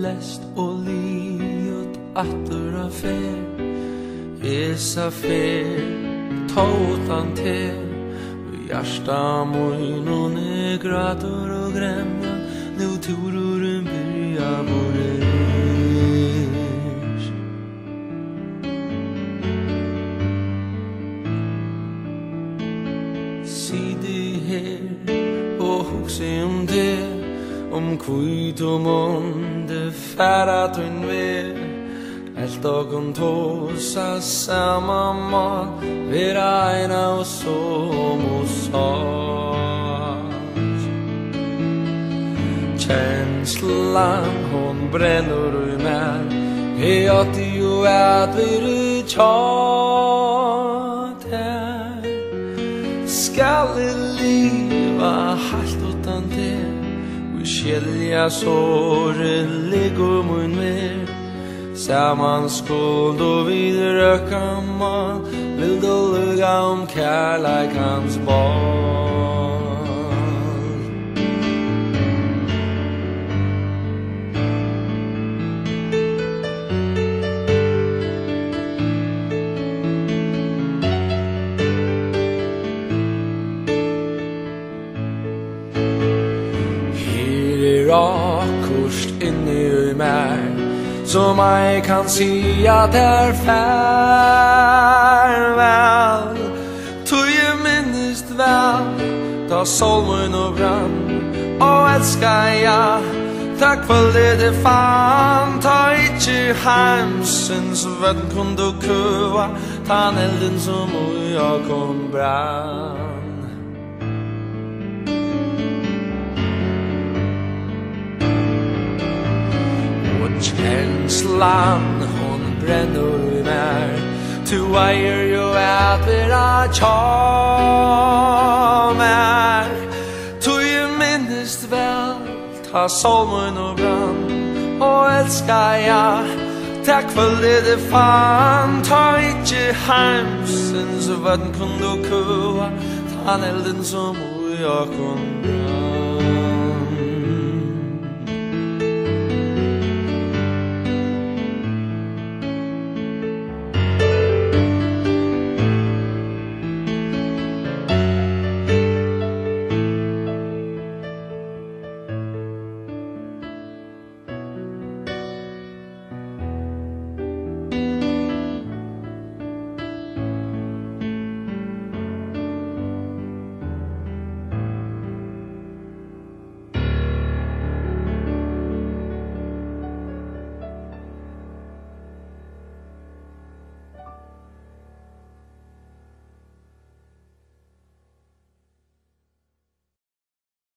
lest og liot atter av fer. Esa fer, tåtan te, hjärsta mojnon grader och grämja, nu tururen byrja våres. Sidi her och hugse det, kvitt och månde färrat en väg. Helt dagen tåsa samma mat, vera ena och som och sagt. Känslan hon bränner i mig, att ju att vi tjat här. Skall leva helt utan det, vi skilja såren ligger mun mer. Saman skuld och vid röka man, vill du lugga om kärlekans barn. Här rakust inne i mig, som jag kan se att är farväl. Tog jag minst väl, ta solmen och brann, och älskar jag. Tack för det fan, ta inte hemsens vän kunde köa, ta elden som jag kom brann. Känslan hon bränner i mig, tu äger ju att vara tjamär. Tu ju minst väl, ta solmen och brann, och älskar jag. Tack för det fan, ta inte hemsens vad kunde köa, ta elden som jag kom brann.